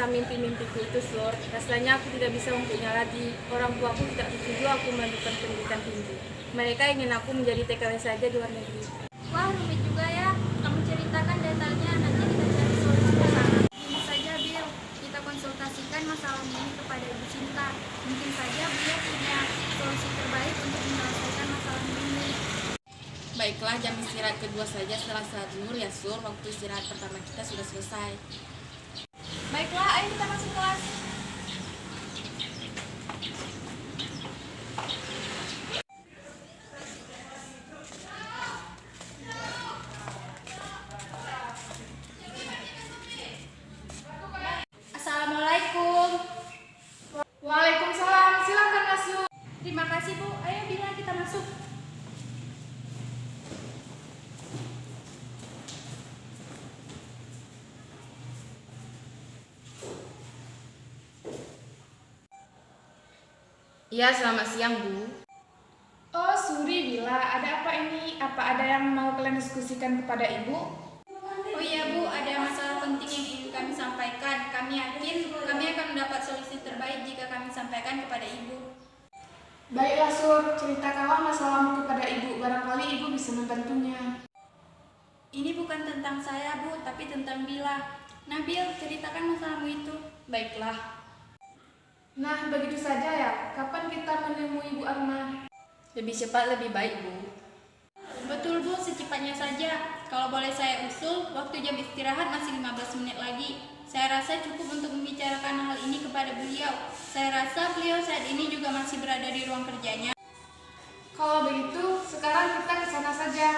mimpi-mimpiku itu, Sur. Rasanya aku tidak bisa untuknya lagi. Orang tuaku tidak setuju aku melanjutkan pendidikan tinggi. Mereka ingin aku menjadi TKW saja di luar negeri. Wah, rumit juga ya. Kamu ceritakan detailnya, nanti kita cari solusi bersama. Ini saja, Bill. Kita konsultasikan masalah ini kepada Ibu Cinta. Mungkin saja beliau punya solusi terbaik untuk menyelesaikan masalah ini. Baiklah, jam istirahat kedua saja setelah salat zuhur ya, Sur. Waktu istirahat pertama kita sudah selesai. Baiklah, ayo kita masuk kelas. Assalamualaikum. Waalaikumsalam, silakan masuk. Terima kasih, Bu. Ayo Bila, kita masuk. Iya, selamat siang, Bu. Oh, Suri, Bila, ada apa ini? Apa ada yang mau kalian diskusikan kepada Ibu? Oh iya, Bu, ada masalah penting yang ingin kami sampaikan. Kami yakin kami akan mendapat solusi terbaik jika kami sampaikan kepada Ibu. Baiklah, Sur, ceritakanlah masalahmu kepada Ibu. Barangkali Ibu bisa membantunya. Ini bukan tentang saya, Bu, tapi tentang Bila. Nabil, ceritakan masalahmu itu. Baiklah. Nah, begitu saja ya. Kapan kita menemui Bu Arma? Lebih cepat lebih baik, Bu. Betul, Bu, secepatnya saja. Kalau boleh saya usul, waktu jam istirahat masih 15 menit lagi. Saya rasa cukup untuk membicarakan hal ini kepada beliau. Saya rasa beliau saat ini juga masih berada di ruang kerjanya. Kalau begitu, sekarang kita ke sana saja.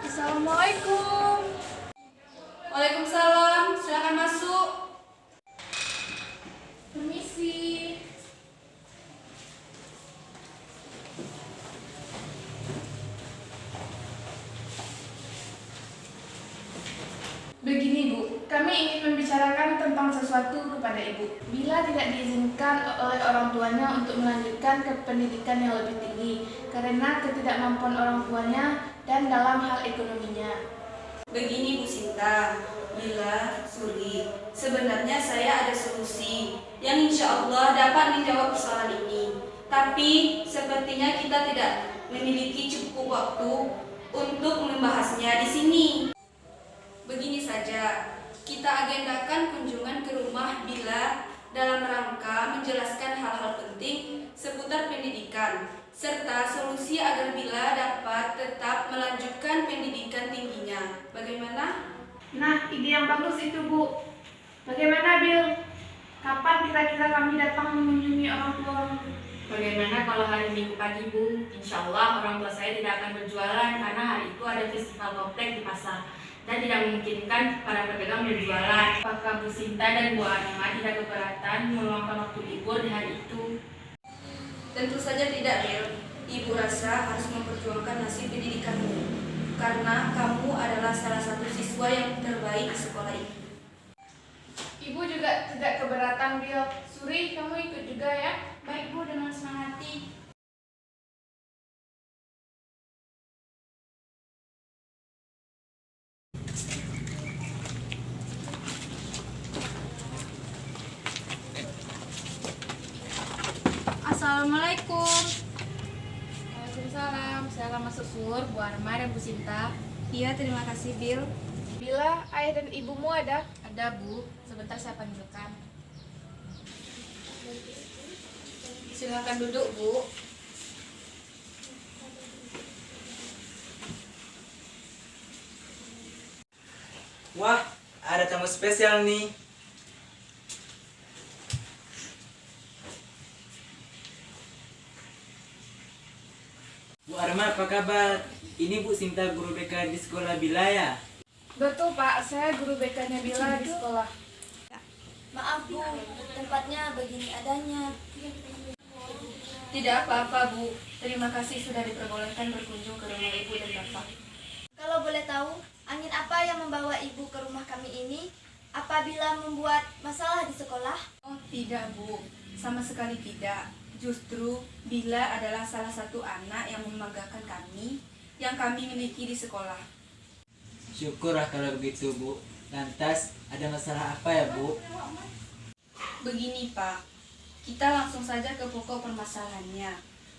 Assalamualaikum. Waalaikumsalam, silakan masuk. Permisi. Begini, Bu, kami ingin membicarakan tentang sesuatu kepada Ibu. Bila tidak diizinkan oleh orang tuanya untuk melanjutkan ke pendidikan yang lebih tinggi karena ketidakmampuan orang tuanya dan dalam hal ekonominya. Begini Bu Sinta, Bila, Suri, sebenarnya saya ada solusi yang insya Allah dapat menjawab persoalan ini. Tapi sepertinya kita tidak memiliki cukup waktu untuk membahasnya di sini. Begini saja, kita agendakan kunjungan ke rumah Bila dalam rangka menjelaskan hal-hal penting seputar pendidikan, serta solusi agar Bila dapat tetap melanjutkan pendidikan tingginya. Bagaimana? Nah, ide yang bagus itu, Bu. Bagaimana, Bill? Kapan kira-kira kami datang mengunjungi orang tua? Bagaimana kalau hari Minggu pagi, Bu? Insya Allah orang tua saya tidak akan berjualan karena hari itu ada festival komplek di pasar dan tidak memungkinkan para pedagang berjualan. Apakah Bu Sinta dan Bu Arma tidak keberatan meluangkan waktu libur di hari itu? Tentu saja tidak, Bill. Ibu rasa harus memperjuangkan nasib pendidikanmu karena kamu adalah salah satu siswa yang terbaik di sekolah ini. Ibu juga tidak keberatan, Bill. Suri, kamu ikut juga ya? Baik, Bu, dengan senang hati. Assalamualaikum. Waalaikumsalam. Silakan masuk, Sur, Bu Arma dan Bu Sinta. Iya, terima kasih, Bill. Bila ayah dan ibumu ada? Ada, Bu. Sebentar saya panggilkan. Silakan duduk, Bu. Wah, ada tamu spesial nih. Bu Arma, apa kabar? ini Bu Sinta guru BK di sekolah Bila ya? Betul Pak, saya guru BK-nya Bila di sekolah. Maaf Bu, tempatnya begini adanya. Tidak apa-apa, Bu. Terima kasih sudah diperbolehkan berkunjung ke rumah Ibu dan Bapak. Kalau boleh tahu, angin apa yang membawa Ibu ke rumah kami ini? Apabila membuat masalah di sekolah? Oh, tidak, Bu. Sama sekali tidak. Justru Bila adalah salah satu anak yang membanggakan kami yang kami miliki di sekolah. Syukurlah kalau begitu Bu. Lantas ada masalah apa ya Bu? Begini, Pak. Kita langsung saja ke pokok permasalahannya.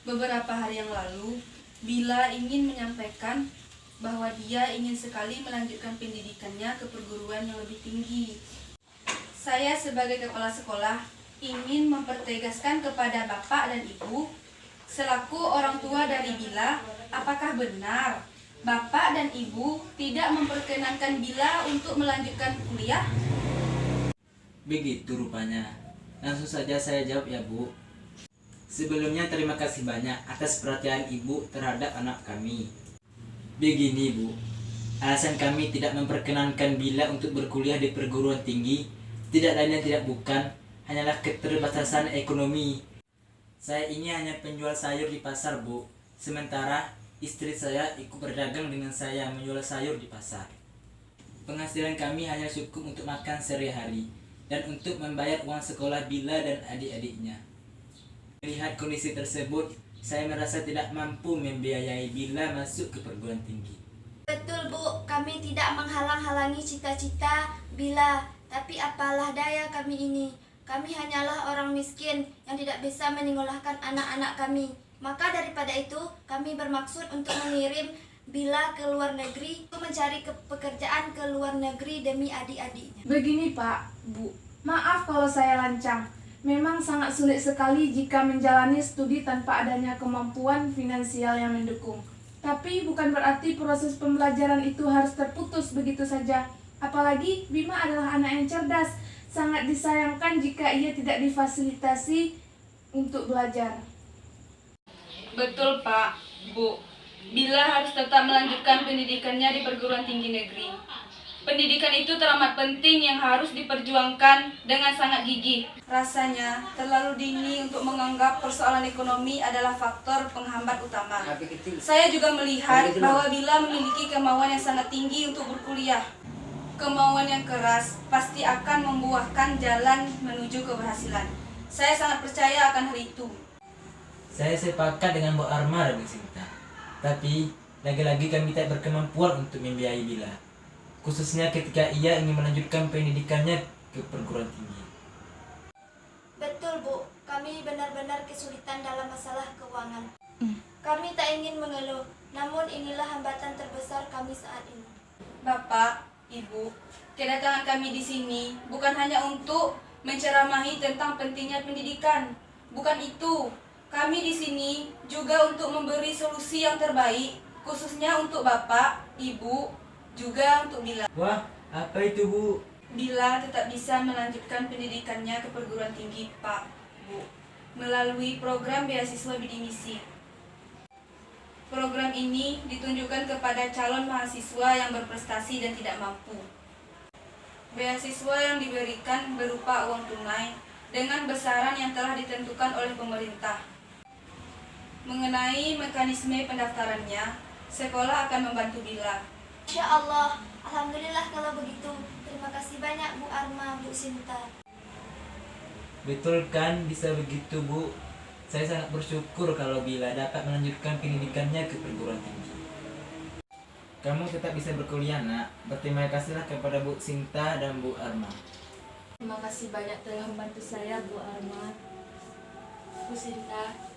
Beberapa hari yang lalu, Bila ingin menyampaikan bahwa dia ingin sekali melanjutkan pendidikannya ke perguruan yang lebih tinggi. Saya sebagai kepala sekolah ingin mempertegaskan kepada Bapak dan Ibu selaku orang tua dari Bila, apakah benar Bapak dan Ibu tidak memperkenankan Bila untuk melanjutkan kuliah? Begitu rupanya. Langsung saja saya jawab ya Bu. Sebelumnya terima kasih banyak atas perhatian Ibu terhadap anak kami. Begini Bu, alasan kami tidak memperkenankan Bila untuk berkuliah di perguruan tinggi tidak lain dan tidak bukan hanyalah keterbatasan ekonomi. Saya ini hanya penjual sayur di pasar Bu, sementara istri saya ikut berdagang dengan saya menjual sayur di pasar. Penghasilan kami hanya cukup untuk makan sehari-hari dan untuk membayar uang sekolah Bila dan adik-adiknya. Melihat kondisi tersebut, saya merasa tidak mampu membiayai Bila masuk ke perguruan tinggi. Betul Bu, kami tidak menghalang-halangi cita-cita Bila, tapi apalah daya kami ini. Kami hanyalah orang miskin yang tidak bisa menyekolahkan anak-anak kami. Maka daripada itu, kami bermaksud untuk mengirim Bila ke luar negeri untuk mencari pekerjaan ke luar negeri demi adik-adiknya. Begini Pak, Bu, maaf kalau saya lancang. Memang sangat sulit sekali jika menjalani studi tanpa adanya kemampuan finansial yang mendukung. Tapi bukan berarti proses pembelajaran itu harus terputus begitu saja. Apalagi Bima adalah anak yang cerdas. Sangat disayangkan jika ia tidak difasilitasi untuk belajar. Betul Pak, Bu. Bila harus tetap melanjutkan pendidikannya di perguruan tinggi negeri. Pendidikan itu teramat penting yang harus diperjuangkan dengan sangat gigih. Rasanya terlalu dini untuk menganggap persoalan ekonomi adalah faktor penghambat utama. Saya juga melihat bahwa Bila memiliki kemauan yang sangat tinggi untuk berkuliah. Kemauan yang keras pasti akan membuahkan jalan menuju keberhasilan. Saya sangat percaya akan hal itu. Saya sepakat dengan Bu Arma dan Bu Sinta. Tapi lagi-lagi kami tidak berkemampuan untuk membiayai Bila, khususnya ketika ia ingin melanjutkan pendidikannya ke perguruan tinggi. Betul Bu, kami benar-benar kesulitan dalam masalah keuangan. Kami tak ingin mengeluh, namun inilah hambatan terbesar kami saat ini. Bapak, Ibu, kedatangan kami di sini bukan hanya untuk menceramahi tentang pentingnya pendidikan. Bukan itu. Kami di sini juga untuk memberi solusi yang terbaik, khususnya untuk Bapak, Ibu, juga untuk Bila. Wah, apa itu Bu? Bila tetap bisa melanjutkan pendidikannya ke perguruan tinggi, Pak, Bu, melalui program beasiswa bidik misi. Program ini ditunjukkan kepada calon mahasiswa yang berprestasi dan tidak mampu. Beasiswa yang diberikan berupa uang tunai dengan besaran yang telah ditentukan oleh pemerintah. Mengenai mekanisme pendaftarannya, sekolah akan membantu Bila. Insya Allah, Alhamdulillah kalau begitu. Terima kasih banyak Bu Arma, Bu Sinta. Betul kan bisa begitu Bu? Saya sangat bersyukur kalau Bila dapat melanjutkan pendidikannya ke perguruan tinggi. Kamu tetap bisa berkuliah nak. Berterima kasihlah kepada Bu Sinta dan Bu Arma. Terima kasih banyak telah membantu saya Bu Arma, Bu Sinta.